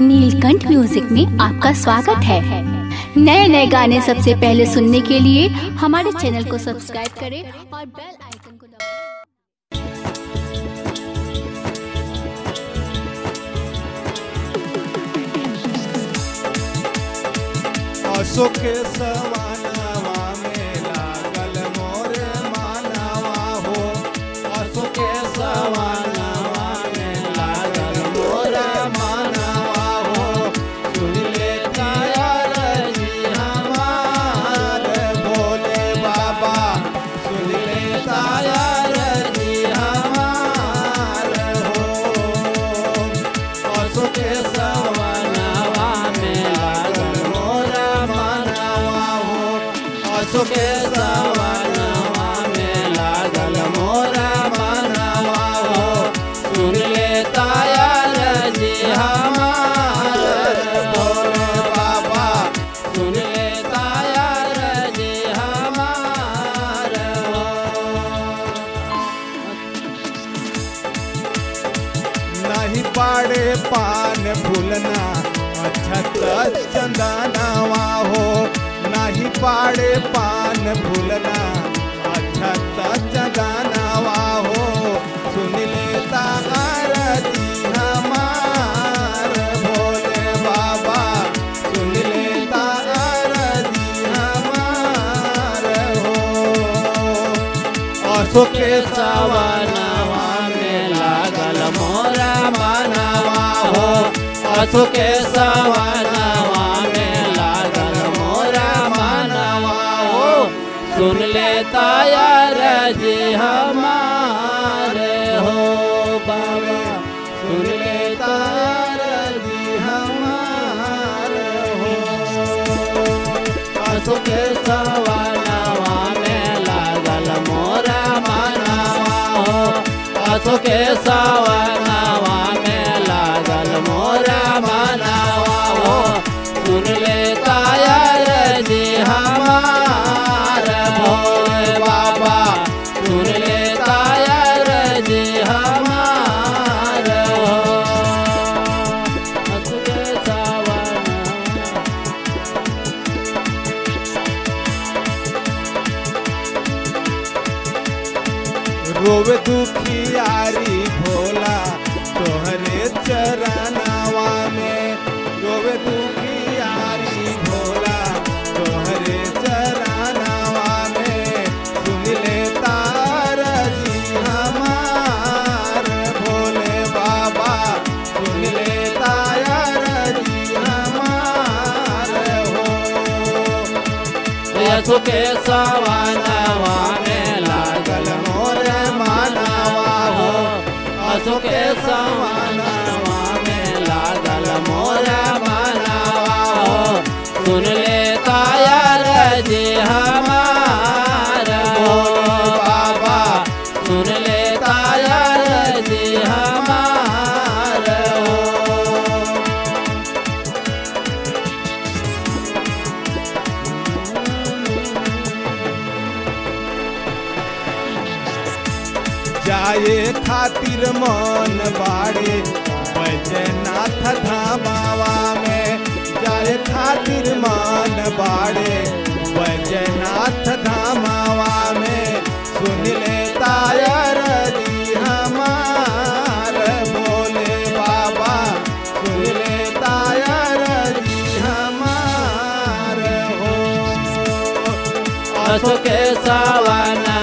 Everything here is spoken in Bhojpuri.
नीलकंठ म्यूजिक में आपका स्वागत है। नए नए गाने सबसे पहले सुनने के लिए हमारे चैनल को सब्सक्राइब करें और बेल आइकन को दबाएं। आसो के सवानवा में लागल मोरे मानवा हो। आसो के सवानवा में लागल मोरे मानवा हो। सुन ले कायर जी हमार भोले बाबा, सुन ले कायर जी हमार हो। आसो के सवानवा में लागल मोरा मानवा हो। आसो के सवानवा में लागल मोरा मानवा हो। सुन ले कायर जी हमार भोले बाबा, सुन ले कायर जी हमार हो। नहीं पाड़े पान फूलना अछत चंदनवा हो। नहीं पाड़े पान फूलना अछत चंदनवा हो। सुन ले तार जी हमार भोले बाबा, सुन ले तार जी हमार हो। आसो के सवानवा में लागल मोरा मानवा हो। आसो के सवानवा में लागल मोरा मानवा हो। सुन ले तायर जी हमार हो बाबा, सुन ले तायर जी हमार हो। आसो के सवानवा में लागल मोरा मानवा हो। आसो के सवानवा में लागल मोरा मानवा हो। सुन ले कायर जी हमार भोले बाबा, सुन ले कायर जी हमार हो। आसो के सवानवा रोवे दुखियारी भोला तोहरे चरणवा में। रोवे दुखियारी भोला तोहरे चरणवा में। सुन ले तार जी हमार भोले बाबा, सुन ले तार जी हमार हो। आसो के सवानवा में लागल मोरे मानवा हो। आसो के सवानवा में लागल मोरे मानवा हो। सुन ले कायर जी हमार भोले बाबा, सुन ले कायर जी हमार हो। जाए खातिर मन बाड़े बैजनाथ धामावा में। जाए खातिर मन बाड़े बैजनाथ धामावा में। सुन ले तायर जी हमार भोले बाबा, सुन ले तायर जी हमार हो। आसो के सवानवा